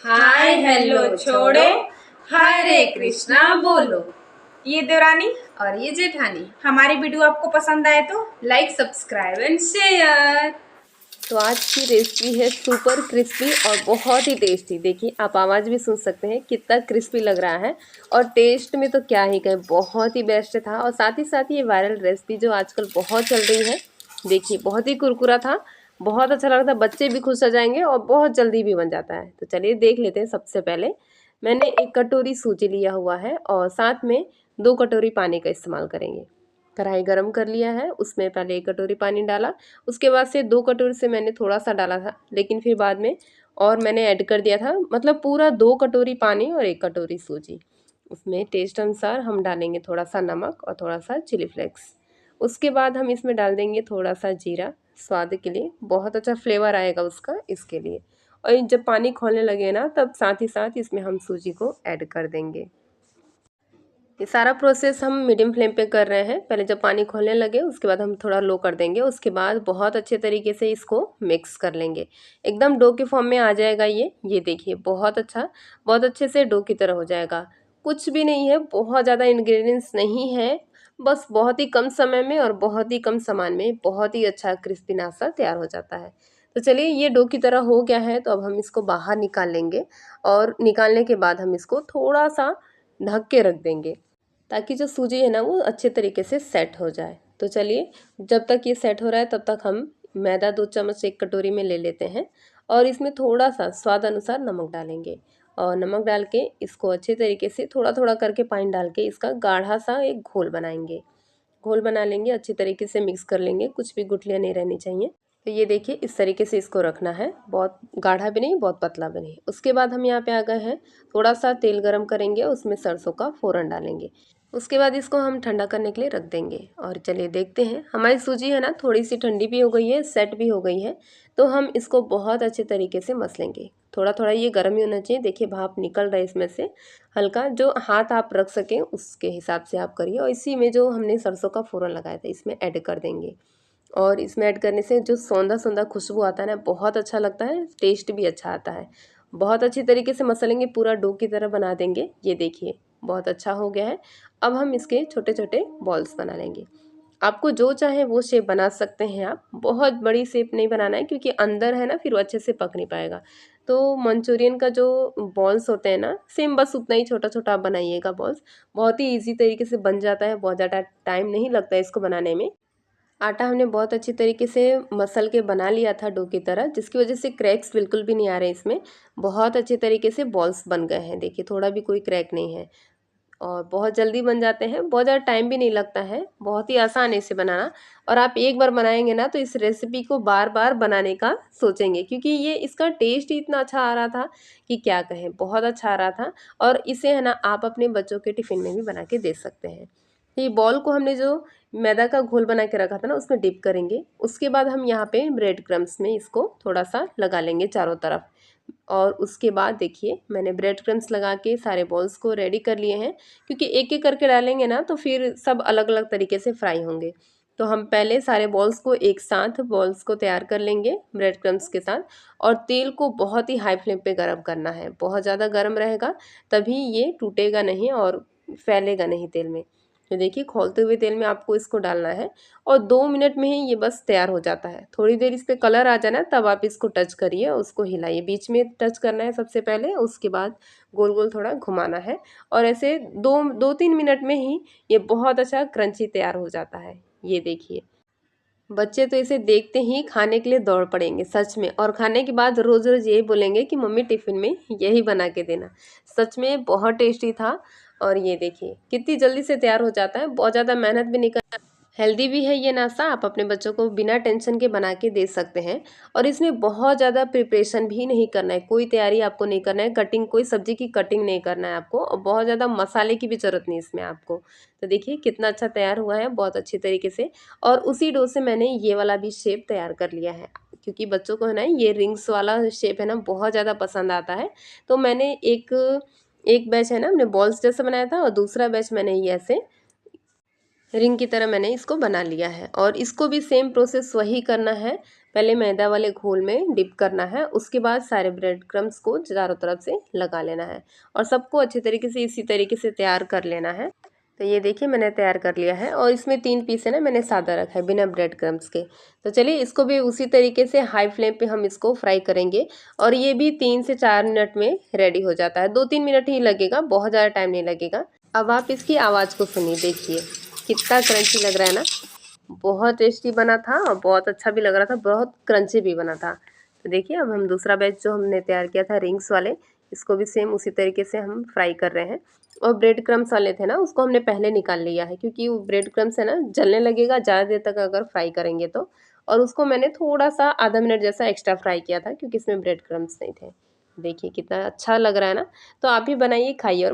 Hi hello छोड़ो, हरे कृष्णा बोलो। ये देवरानी और ये जेठानी। हमारी वीडियो आपको पसंद आए तो लाइक, सब्सक्राइब एंड शेयर। तो आज की रेसिपी है सुपर क्रिस्पी और बहुत ही टेस्टी। देखिए आप आवाज़ भी सुन सकते हैं कितना क्रिस्पी लग रहा है, और टेस्ट में तो क्या ही कहें, बहुत ही बेस्ट था। और साथ ही ये वायरल रेसिपी जो आजकल बहुत चल रही है, देखिए बहुत ही कुरकुरा था, बहुत अच्छा लग रहा था, बच्चे भी खुश हो जाएंगे और बहुत जल्दी भी बन जाता है। तो चलिए देख लेते हैं। सबसे पहले मैंने 1 कटोरी सूजी लिया हुआ है और साथ में 2 कटोरी पानी का इस्तेमाल करेंगे। कढ़ाई गरम कर लिया है, उसमें पहले 1 कटोरी पानी डाला, उसके बाद से 2 कटोरी से मैंने थोड़ा सा डाला था, लेकिन फिर बाद में और मैंने ऐड कर दिया था, मतलब पूरा 2 कटोरी पानी और 1 कटोरी सूजी। उसमें टेस्ट अनुसार हम डालेंगे थोड़ा सा नमक और थोड़ा सा चिली फ्लेक्स। उसके बाद हम इसमें डाल देंगे थोड़ा सा जीरा, स्वाद के लिए बहुत अच्छा फ्लेवर आएगा उसका, इसके लिए। और जब पानी खौलने लगे ना, तब साथ ही साथ इसमें हम सूजी को ऐड कर देंगे। ये सारा प्रोसेस हम मीडियम फ्लेम पे कर रहे हैं। पहले जब पानी खोलने लगे उसके बाद हम थोड़ा लो कर देंगे, उसके बाद बहुत अच्छे तरीके से इसको मिक्स कर लेंगे। एकदम डो के फॉर्म में आ जाएगा ये देखिए बहुत अच्छा, बहुत अच्छे से डो की तरह हो जाएगा। कुछ भी नहीं है, बहुत ज़्यादा इंग्रेडिएंट्स नहीं है, बस बहुत ही कम समय में और बहुत ही कम सामान में बहुत ही अच्छा क्रिस्पी नाश्ता तैयार हो जाता है। तो चलिए ये डो की तरह हो गया है, तो अब हम इसको बाहर निकाल लेंगे और निकालने के बाद हम इसको थोड़ा सा ढक के रख देंगे, ताकि जो सूजी है ना वो अच्छे तरीके से सेट हो जाए। तो चलिए जब तक ये सेट हो रहा है तब तक हम मैदा 2 चम्मच 1 कटोरी में ले लेते हैं और इसमें थोड़ा सा स्वाद अनुसार नमक डालेंगे। और नमक डाल के इसको अच्छे तरीके से थोड़ा थोड़ा करके पानी डाल के इसका गाढ़ा सा एक घोल बनाएंगे। घोल बना लेंगे, अच्छे तरीके से मिक्स कर लेंगे, कुछ भी गुठलियाँ नहीं रहनी चाहिए। तो ये देखिए इस तरीके से इसको रखना है, बहुत गाढ़ा भी नहीं बहुत पतला भी नहीं। उसके बाद हम यहाँ पे आ गए हैं, थोड़ा सा तेल गरम करेंगे, उसमें सरसों का फोड़न डालेंगे। उसके बाद इसको हम ठंडा करने के लिए रख देंगे। और चलिए देखते हैं, हमारी सूजी है ना थोड़ी सी ठंडी भी हो गई है, सेट भी हो गई है। तो हम इसको बहुत अच्छे तरीके से मसलेंगे। थोड़ा थोड़ा ये गर्म ही होना चाहिए, देखिए भाप निकल रहा है इसमें से हल्का, जो हाथ आप रख सकें उसके हिसाब से आप करिए। और इसी में जो हमने सरसों का फोड़न लगाया था इसमें ऐड कर देंगे। और इसमें ऐड करने से जो सौंधा सौंधा खुशबू आता है ना, बहुत अच्छा लगता है, टेस्ट भी अच्छा आता है। बहुत अच्छी तरीके से मसलेंगे, पूरा डो की तरह बना देंगे। ये देखिए बहुत अच्छा हो गया है। अब हम इसके छोटे छोटे बॉल्स बना लेंगे। आपको जो चाहे वो शेप बना सकते हैं आप, बहुत बड़ी शेप नहीं बनाना है क्योंकि अंदर है ना फिर वो अच्छे से पक नहीं पाएगा। तो मंचूरियन का जो बॉल्स होते हैं ना, सेम बस उतना ही छोटा छोटा आप बनाइएगा बॉल्स। बहुत ही ईजी तरीके से बन जाता है, बहुत ज़्यादा टाइम नहीं लगता है इसको बनाने में। आटा हमने बहुत अच्छी तरीके से मसल के बना लिया था डो की तरह, जिसकी वजह से क्रैक्स बिल्कुल भी नहीं आ रहे इसमें। बहुत अच्छे तरीके से बॉल्स बन गए हैं, देखिए थोड़ा भी कोई क्रैक नहीं है। और बहुत जल्दी बन जाते हैं, बहुत ज़्यादा टाइम भी नहीं लगता है, बहुत ही आसान है इसे बनाना। और आप एक बार बनाएंगे ना तो इस रेसिपी को बार बार बनाने का सोचेंगे, क्योंकि ये इसका टेस्ट ही इतना अच्छा आ रहा था कि क्या कहें, बहुत अच्छा आ रहा था। और इसे है ना आप अपने बच्चों के टिफ़िन में भी बना के दे सकते हैं। तो ये बॉल को हमने जो मैदा का घोल बना के रखा था ना उसमें डिप करेंगे। उसके बाद हम यहाँ पे ब्रेड क्रम्स में इसको थोड़ा सा लगा लेंगे चारों तरफ। और उसके बाद देखिए मैंने ब्रेड क्रम्स लगा के सारे बॉल्स को रेडी कर लिए हैं, क्योंकि एक एक करके डालेंगे ना तो फिर सब अलग अलग तरीके से फ्राई होंगे। तो हम पहले सारे बॉल्स को एक साथ बॉल्स को तैयार कर लेंगे ब्रेड क्रम्स के साथ। और तेल को बहुत ही हाई फ्लेम पे गरम करना है, बहुत ज़्यादा गरम रहेगा तभी ये टूटेगा नहीं और फैलेगा नहीं तेल में। तो देखिए खौलते हुए तेल में आपको इसको डालना है और 2 मिनट में ही ये बस तैयार हो जाता है। थोड़ी देर इस पे कलर आ जाए ना तब आप इसको टच करिए, उसको हिलाइए, बीच में टच करना है सबसे पहले, उसके बाद गोल गोल थोड़ा घुमाना है। और ऐसे 2-3 मिनट में ही ये बहुत अच्छा क्रंची तैयार हो जाता है। ये देखिए बच्चे तो इसे देखते ही खाने के लिए दौड़ पड़ेंगे सच में, और खाने के बाद रोज़ रोज़ यही बोलेंगे कि मम्मी टिफ़िन में यही बना के देना। सच में बहुत टेस्टी था। और ये देखिए कितनी जल्दी से तैयार हो जाता है, बहुत ज़्यादा मेहनत भी नहीं करना, हेल्दी भी है ये नाश्ता, आप अपने बच्चों को बिना टेंशन के बना के दे सकते हैं। और इसमें बहुत ज़्यादा प्रिपरेशन भी नहीं करना है, कोई तैयारी आपको नहीं करना है, कटिंग कोई सब्ज़ी की कटिंग नहीं करना है आपको, और बहुत ज़्यादा मसाले की भी ज़रूरत नहीं इसमें आपको। तो देखिए कितना अच्छा तैयार हुआ है बहुत अच्छी तरीके से। और उसी डो से मैंने ये वाला भी शेप तैयार कर लिया है, क्योंकि बच्चों को है ना ये रिंग्स वाला शेप है ना बहुत ज़्यादा पसंद आता है। तो मैंने एक एक बैच है ना हमने बॉल्स जैसा बनाया था और दूसरा बैच मैंने ये ऐसे रिंग की तरह मैंने इसको बना लिया है। और इसको भी सेम प्रोसेस वही करना है, पहले मैदा वाले घोल में डिप करना है, उसके बाद सारे ब्रेड क्रम्स को चारों तरफ से लगा लेना है और सबको अच्छे तरीके से इसी तरीके से तैयार कर लेना है। तो ये देखिए मैंने तैयार कर लिया है और इसमें 3 पीस है ना मैंने सादा रखा है बिना ब्रेड क्रम्स के। तो चलिए इसको भी उसी तरीके से हाई फ्लेम पे हम इसको फ्राई करेंगे और ये भी 3 से 4 मिनट में रेडी हो जाता है। 2-3 मिनट ही लगेगा, बहुत ज़्यादा टाइम नहीं लगेगा। अब आप इसकी आवाज़ को सुनिए, देखिए कितना क्रंची लग रहा है ना। बहुत टेस्टी बना था और बहुत अच्छा भी लग रहा था, बहुत क्रंची भी बना था। तो देखिए अब हम दूसरा बैच जो हमने तैयार किया था रिंग्स वाले, इसको भी सेम उसी तरीके से हम फ्राई कर रहे हैं। और ब्रेड क्रम्स वाले थे ना, उसको हमने पहले निकाल लिया है क्योंकि वो ब्रेड क्रम्स है ना जलने लगेगा ज़्यादा देर तक अगर फ्राई करेंगे तो। और उसको मैंने थोड़ा सा आधा मिनट जैसा एक्स्ट्रा फ्राई किया था क्योंकि इसमें ब्रेड क्रम्स नहीं थे। देखिए कितना अच्छा लग रहा है ना। तो आप भी बनाइए, खाइए और